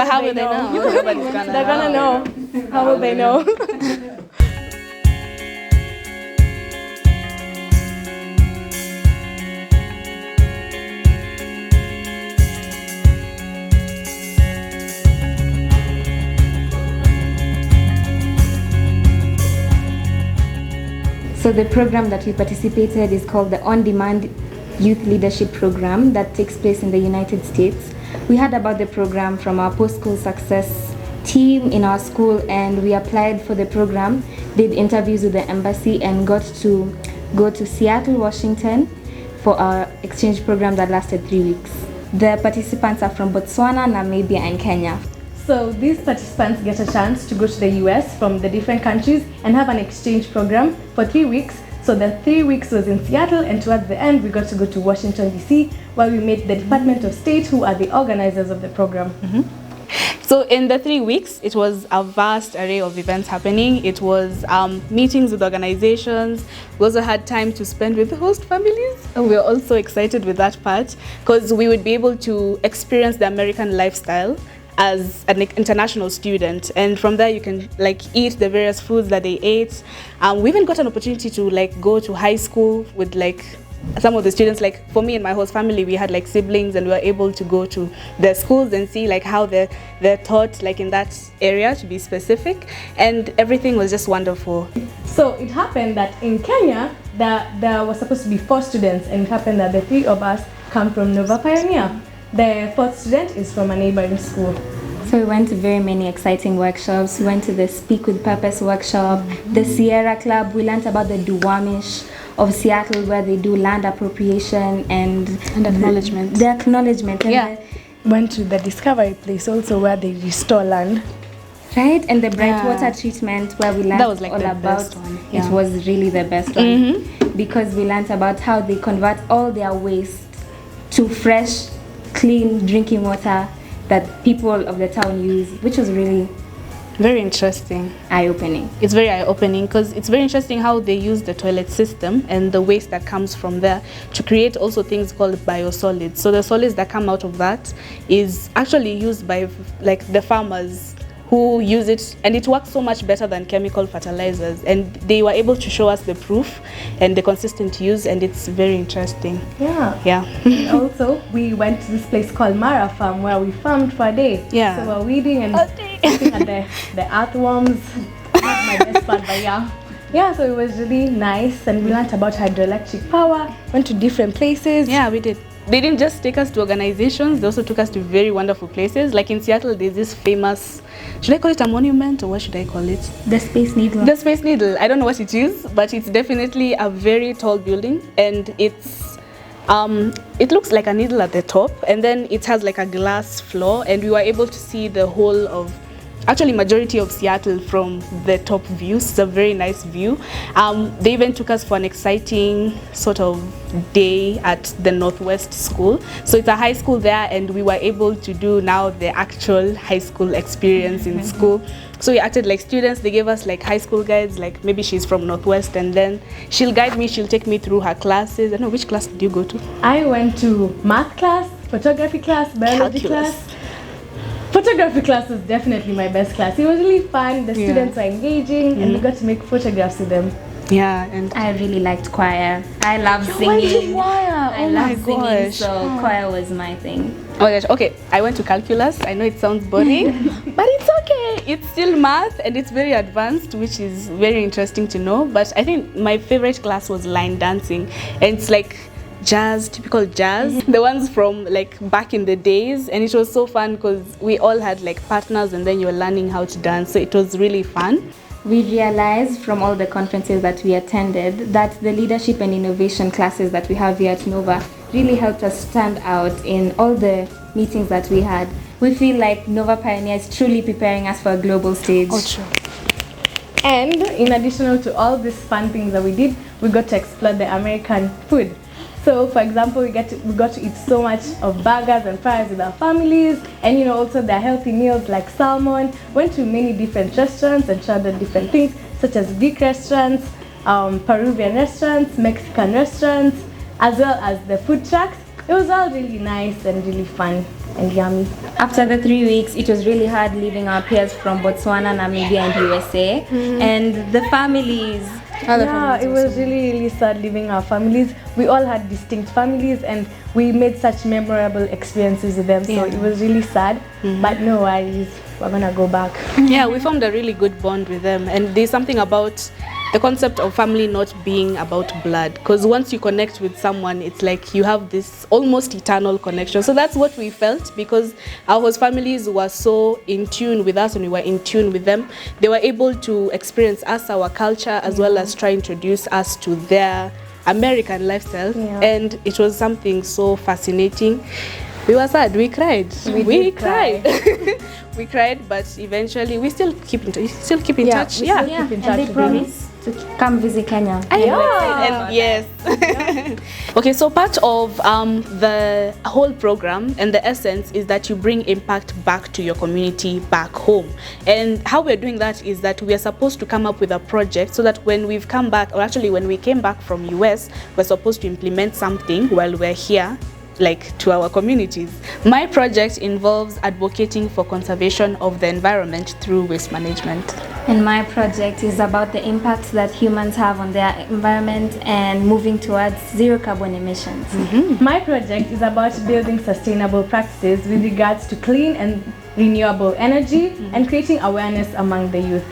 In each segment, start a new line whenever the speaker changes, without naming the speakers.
how will they know? Nobody's gonna
They're gonna know. How will they know?
So the program that we participated is called the On-Demand Youth Leadership Program that takes place in the United States. We heard about the program from our post-school success team in our school, and we applied for the program, did interviews with the embassy, and got to go to Seattle, Washington for our exchange program that lasted 3 weeks. The participants are from Botswana, Namibia, and Kenya.
So these participants get a chance to go to the US from the different countries and have an exchange program for 3 weeks. So the 3 weeks was in Seattle, and towards the end we got to go to Washington DC, where we met the Department of State, who are the organizers of the program.
So in the 3 weeks, it was a vast array of events happening. It was meetings with organizations. We also had time to spend with the host families. And we were also excited with that part because we would be able to experience the American lifestyle as an international student, and from there you can like eat the various foods that they ate. We even got an opportunity to like go to high school with like some of the students. Like for me and my host family, we had like siblings, and we were able to go to their schools and see like how they're taught like in that area, to be specific, and everything was just wonderful.
So it happened that in Kenya there was supposed to be 4 students, and it happened that the 3 of us come from Nova Pioneer. The 4th student is from a neighboring school.
So we went to very many exciting workshops. We went to the Speak with Purpose workshop, the Sierra Club. We learned about the Duwamish of Seattle, where they do land appropriation and
acknowledgement.
The acknowledgement. And
Went to the Discovery Place also, where they restore land.
Right, and the bright water treatment, where we learned
that was like
all
the
about
best one. Yeah.
It was really the best one, because we learned about how they convert all their waste to fresh, clean drinking water that people of the town use, which was really
very interesting.
Eye-opening.
It's very eye-opening because it's very interesting how they use the toilet system and the waste that comes from there to create also things called biosolids. So the solids that come out of that is actually used by like the farmers who use it, and it works so much better than chemical fertilizers, and they were able to show us the proof and the consistent use, and it's very interesting.
And also we went to this place called Mara Farm, where we farmed for a day. So we're weeding and looking at the earthworms. Not my best part, but so it was really nice, and we learned about hydroelectric power, went to different places.
We did. They didn't just take us to organizations, they also took us to very wonderful places. Like in Seattle, there's this famous, should I call it a monument, or what should I call it?
The Space Needle.
The Space Needle. I don't know what it is, but it's definitely a very tall building, and it's it looks like a needle at the top, and then it has like a glass floor, and we were able to see the whole of, actually majority of Seattle from the top view. It's a very nice view. They even took us for an exciting sort of day at the Northwest School. So it's a high school there, and we were able to do now the actual high school experience in school. So we acted like students. They gave us like high school guides, like maybe she's from Northwest, and then she'll guide me, she'll take me through her classes. I don't know, which class did you go to?
I went to math class, photography class, biology class. Photography class was definitely my best class. It was really fun. The students were engaging, and we got to make photographs with them.
And
I really liked choir. I love singing. I love singing, so choir was my thing.
Oh my gosh, okay, I went to calculus. I know it sounds boring, but it's okay. It's still math, and it's very advanced, which is very interesting to know. But I think my favorite class was line dancing, and it's like jazz, typical jazz, the ones from like back in the days, and it was so fun because we all had like partners, and then you're learning how to dance, so it was really fun.
We realized from all the conferences that we attended that the leadership and innovation classes that we have here at Nova really helped us stand out in all the meetings that we had. We feel like Nova Pioneer is truly preparing us for a global stage.
Oh, true.
And in addition to all these fun things that we did, we got to explore the American food. So, for example, we got to eat so much of burgers and fries with our families, and also their healthy meals like salmon. Went to many different restaurants and tried different things, such as Greek restaurants, Peruvian restaurants, Mexican restaurants, as well as the food trucks. It was all really nice and really fun. and yummy.
After the 3 weeks, it was really hard leaving our peers from Botswana, Namibia, and USA, and the families.
Yeah, it was really sad leaving our families. We all had distinct families and we made such memorable experiences with them, so it was really sad, but no worries, we're gonna go back.
Yeah, we formed a really good bond with them, and there's something about the concept of family not being about blood, because once you connect with someone, it's like you have this almost eternal connection. So that's what we felt, because our host families were so in tune with us and we were in tune with them. They were able to experience us, our culture, as well as try introduce us to their American lifestyle, and it was something so fascinating. We were sad, we cried. We cried. We cried, but eventually we still keep in touch. Keep in touch.
And they promised to come visit Kenya.
And yes. Okay, so part of the whole program and the essence is that you bring impact back to your community back home. And how we're doing that is that we are supposed to come up with a project so that when we've come back, or actually when we came back from US, we're supposed to implement something while we're here, like to our communities. My project involves advocating for conservation of the environment through waste management.
And my project is about the impact that humans have on their environment and moving towards zero carbon emissions.
My project is about building sustainable practices with regards to clean and renewable energy and creating awareness among the youth.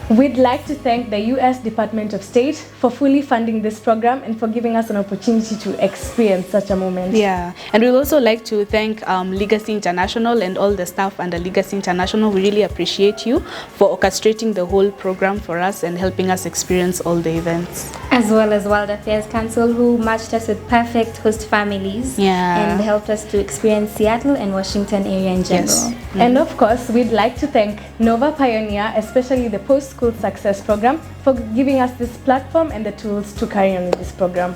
We'd like to thank the U.S. Department of State for fully funding this program and for giving us an opportunity to experience such a moment.
Yeah, and we'd also like to thank Legacy International and all the staff under Legacy International. We really appreciate you for orchestrating the whole program for us and helping us experience all the events.
As well as World Affairs Council, who matched us with perfect host families and helped us to experience Seattle and Washington area in general.
And of course, we'd like to thank Nova Pioneer, especially the Post-School Success Program, for giving us this platform and the tools to carry on with this program.